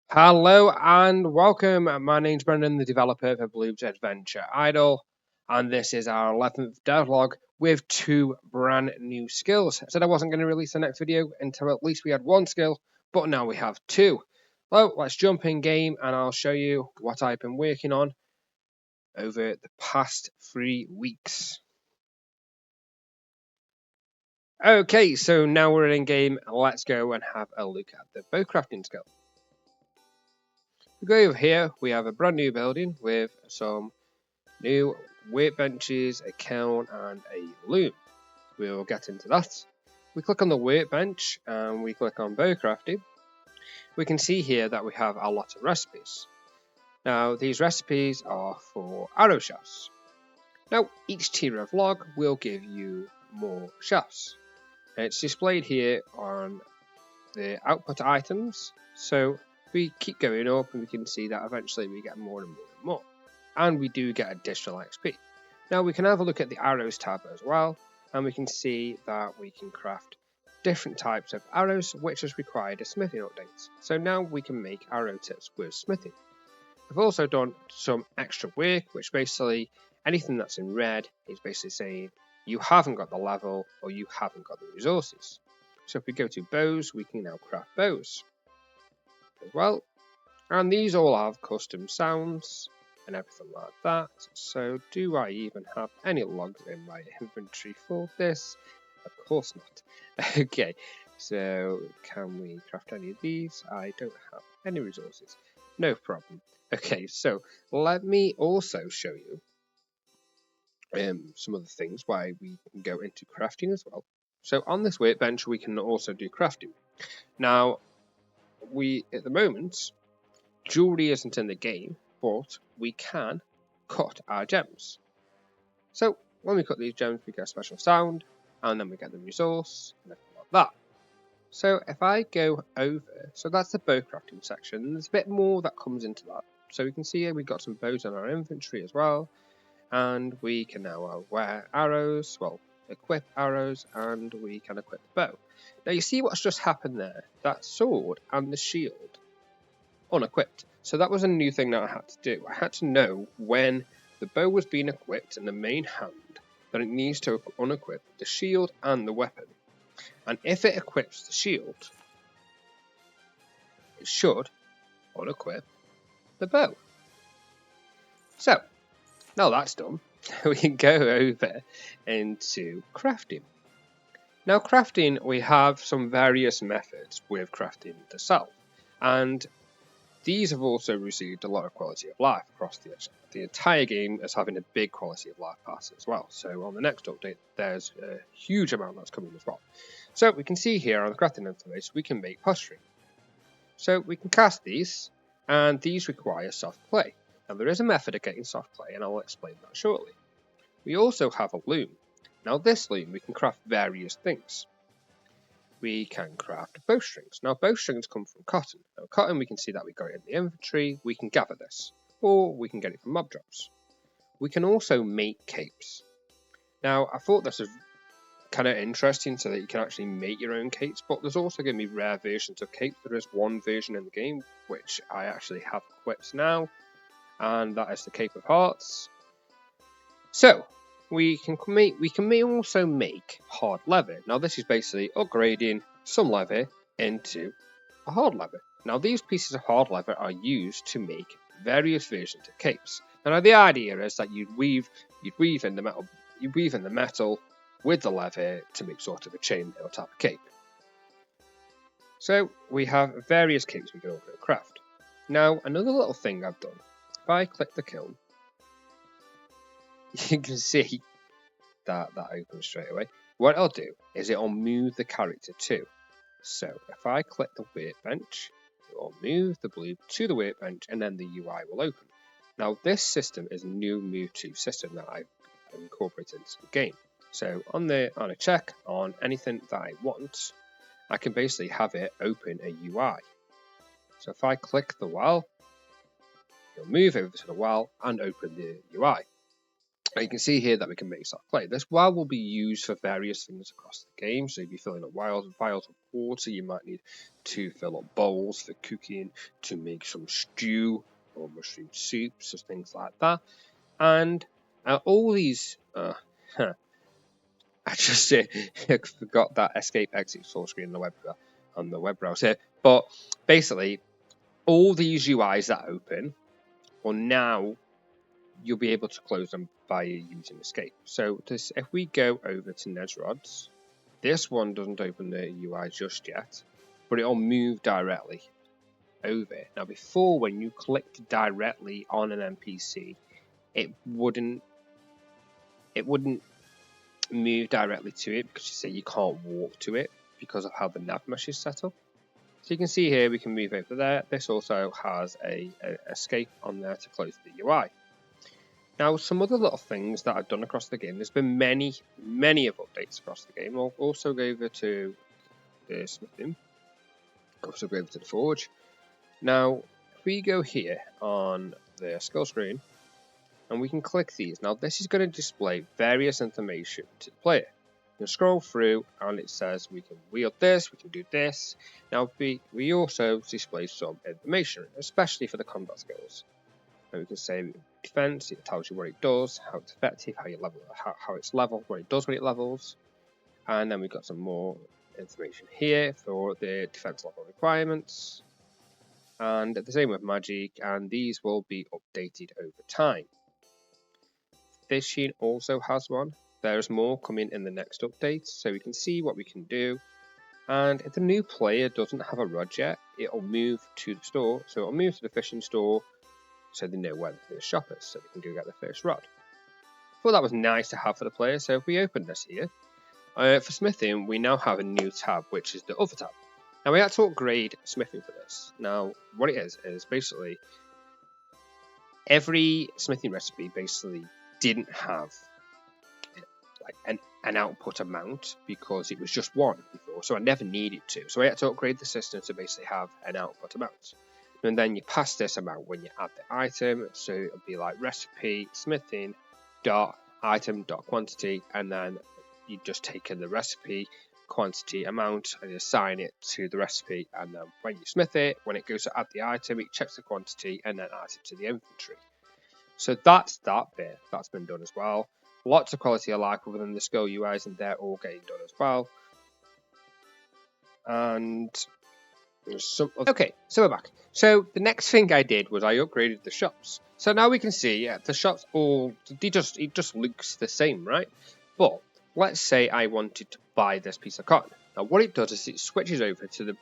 Hello and welcome. My name's Brendan, the developer for Bloobs Adventure Idle, and this is our 11th devlog with two brand new skills. I said I wasn't going to release the next video until at least we had one skill, but now we have two. So let's jump in game and I'll show you what I've been working on over the past 3 weeks. Okay, so now we're in game. Let's go and have a look at the bow crafting skill. We go over here, we have a brand new building with some new workbenches, a kiln and a loom. We'll get into that. We click on the workbench and we click on bow crafting. We can see here that we have a lot of recipes. Now these recipes are for arrow shafts. Now each tier of log will give you more shafts. It's displayed here on the output items, so we keep going up and we can see that eventually we get more and more and more. And we do get additional XP. Now we can have a look at the arrows tab as well, and we can see that we can craft different types of arrows which has required a smithing update. So now we can make arrow tips with smithing. I've also done some extra work, which basically anything that's in red is basically saying you haven't got the level or you haven't got the resources. So if we go to bows, we can now craft bows as well. And these all have custom sounds and everything like that. So do I even have any logs in my inventory for this? Of course not. Okay, so can we craft any of these? I don't have any resources. No problem. Okay, so let me also show you some of the things why we can go into crafting as well. So on this workbench we can also do crafting. Now at the moment jewelry isn't in the game, but we can cut our gems. So when we cut these gems we get a special sound and then we get the resource and everything like that. So if I go over, so that's the bow crafting section, there's a bit more that comes into that. So we can see here we've got some bows in our inventory as well, and we can now wear arrows, well, equip arrows, and we can equip the bow. Now you see what's just happened there, that sword and the shield unequipped. So that was a new thing that I had to do. I had to know when the bow was being equipped in the main hand that it needs to unequip the shield and the weapon. And if it equips the shield, it should unequip the bow. So now that's done, we can go over into crafting. Now crafting, we have some various methods with crafting itself, and these have also received a lot of quality of life across the entire game, as having a big quality of life pass as well. So on the next update, there's a huge amount that's coming as well. So we can see here on the crafting information, we can make pottery. So we can cast these, and these require soft clay. Now there is a method of getting soft clay, and I'll explain that shortly. We also have a loom. Now this loom, we can craft various things. We can craft bowstrings. Now bowstrings come from cotton. Now cotton, we can see that we got it in the inventory. We can gather this, or we can get it from mob drops. We can also make capes. Now I thought this was kind of interesting, so that you can actually make your own capes, but there's also going to be rare versions of capes. There is one version in the game which I actually have equipped now, and that is the Cape of Hearts. So we can also make hard leather. Now this is basically upgrading some leather into a hard leather. Now these pieces of hard leather are used to make various versions of capes. Now the idea is that you'd weave in the metal with the leather to make sort of a chainmail type of cape. So we have various capes we can also craft. Now another little thing I've done, if I click the kiln, you can see that opens straight away. What I'll do is it'll move the character too. So if I click the workbench, it will move the blue to the workbench and then the UI will open. Now this system is a new Move To system that I've incorporated into the game. So on a check on anything that I want, I can basically have it open a UI. So if I click the well, it'll move over to the well and open the UI. Now you can see here that we can make soft clay. This well will be used for various things across the game. So if you're filling up vials of water, you might need to fill up bowls for cooking, to make some stew or mushroom soups or things like that. And all these, I just forgot that escape exit full screen on the web browser. But basically, all these UIs that open, well, now you'll be able to close them by using escape. So if we go over to Nesrod's, this one doesn't open the UI just yet, but it'll move directly over. Now before, when you clicked directly on an NPC, it wouldn't move directly to it, because you say you can't walk to it because of how the nav mesh is set up. So you can see here we can move over there. This also has a escape on there to close the UI. Now, some other little things that I've done across the game. There's been many of updates across the game. I'll also go over to the smithing. Also go over to the forge. Now, if we go here on the skill screen, and we can click these. Now, this is going to display various information to the player. You can scroll through, and it says we can wield this, we can do this. Now, we also display some information, especially for the combat skills. And we can say defense, it tells you what it does, how it's effective, how it's leveled, what it does when it levels. And then we've got some more information here for the defense level requirements. And the same with magic, and these will be updated over time. Fishing also has one. There's more coming in the next update, so we can see what we can do. And if the new player doesn't have a rod yet, it'll move to the store. So it'll move to the fishing store, so they know where the first shop is, so they can go get the first rod. I thought that was nice to have for the player. So if we open this here, for smithing, we now have a new tab, which is the other tab. Now we had to upgrade smithing for this. Now what it is basically every smithing recipe basically didn't have like an output amount, because it was just one before, so I never needed to. So I had to upgrade the system to basically have an output amount. And then you pass this amount when you add the item, so it'll be like recipe smithing dot item dot quantity, and then you just take in the recipe quantity amount and assign it to the recipe, and then when you smith it, when it goes to add the item, it checks the quantity and then adds it to the inventory. So that's that bit that's been done as well. Lots of quality of life within the skill UIs, and they're all getting done as well. And okay, so we're back. So the next thing I did was I upgraded the shops. So now we can see the shops it just looks the same, right? But let's say I wanted to buy this piece of cotton. Now what it does is it switches over to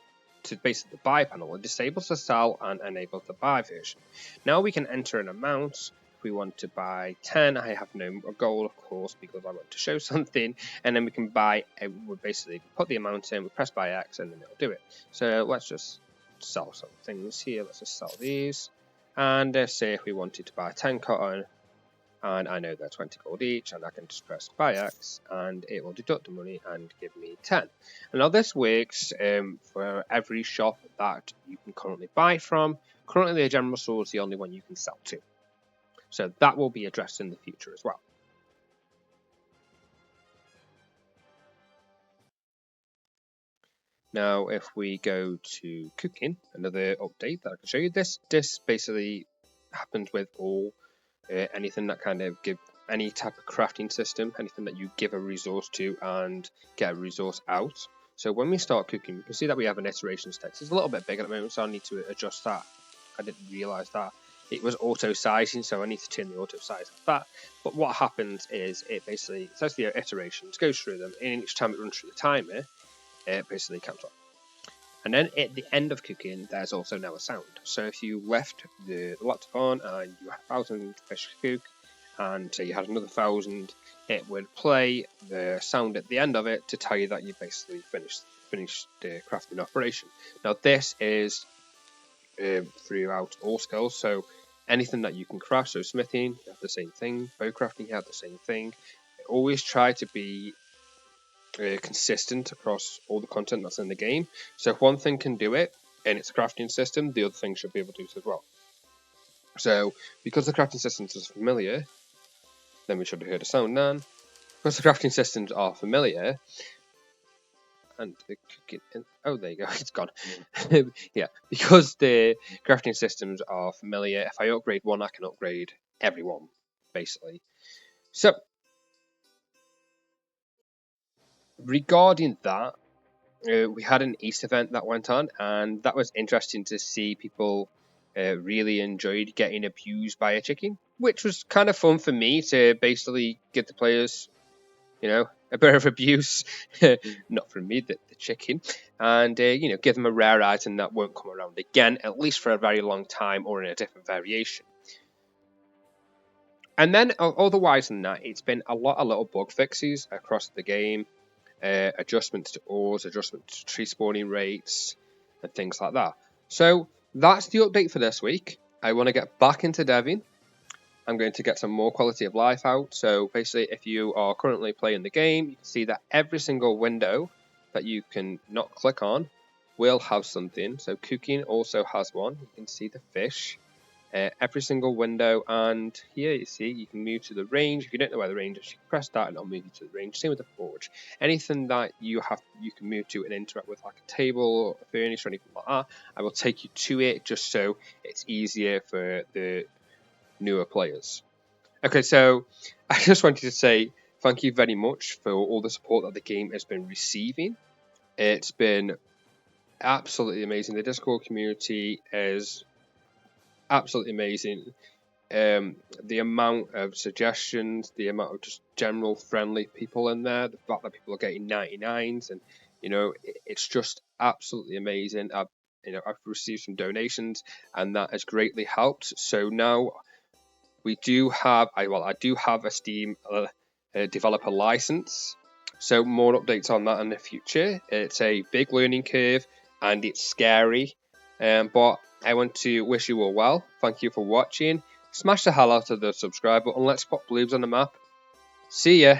basically the buy panel. It disables the sell and enables the buy version. Now we can enter an amount. If we want to buy 10, I have no goal, of course, because I want to show something, and then we can buy. We basically put the amount in, we press buy X, and then it'll do it. So let's just sell some things here. Let's just sell these, and say if we wanted to buy 10 cotton, and I know they're 20 gold each, and I can just press buy X, and it will deduct the money and give me 10. And now this works for every shop that you can currently buy from. Currently, the general store is the only one you can sell to. So that will be addressed in the future as well. Now, if we go to cooking, another update that I can show you, this basically happens with all anything that kind of give any type of crafting system, anything that you give a resource to and get a resource out. So when we start cooking, you can see that we have an iteration text. It's a little bit big at the moment, so I need to adjust that. I didn't realize that. It was auto sizing, so I need to turn the auto size of that. But what happens is it basically says the iterations, goes through them, and each time it runs through the timer, it basically counts on. And then at the end of cooking, there's also now a sound. So if you left the laptop on and you had 1,000 fish to cook, and say you had another 1,000, it would play the sound at the end of it to tell you that you basically finished the crafting operation. Now this is throughout all skills, so anything that you can craft, so smithing, you have the same thing, bow crafting, you have the same thing. Always try to be consistent across all the content that's in the game. So if one thing can do it and it's a crafting system, the other thing should be able to do it as well. So because the crafting system is familiar, Then we should have heard a sound then. Because the crafting systems are familiar, and the cooking. Oh, there you go. It's gone. Yeah, because the crafting systems are familiar. If I upgrade one, I can upgrade everyone, basically. So, regarding that, we had an East event that went on, and that was interesting to see people really enjoyed getting abused by a chicken, which was kind of fun for me to basically give the players, a bit of abuse, not from me, the chicken, and give them a rare item that won't come around again, at least for a very long time or in a different variation. And then otherwise than that, it's been a lot of little bug fixes across the game. Adjustments to ores, adjustments to tree spawning rates, and things like that. So that's the update for this week. I want to get back into deving. I'm going to get some more quality of life out. So basically, if you are currently playing the game, you can see that every single window that you can not click on will have something. So cooking also has one. You can see the fish. Every single window, and here you see you can move to the range. If you don't know where the range is, you can press that and it'll move you to the range. Same with the forge. Anything that you can move to and interact with, like a table or a furniture or anything like that, I will take you to it just so it's easier for the newer players. Okay, so I just wanted to say thank you very much for all the support that the game has been receiving. It's been absolutely amazing. The Discord community is absolutely amazing. The amount of suggestions, the amount of just general friendly people in there, the fact that people are getting 99s, and it's just absolutely amazing. I've received some donations, and that has greatly helped. So now we do have, I do have a Steam developer license. So more updates on that in the future. It's a big learning curve and it's scary, but I want to wish you all well. Thank you for watching. Smash the hell out of the subscribe button. Let's put Bloobs on the map. See ya.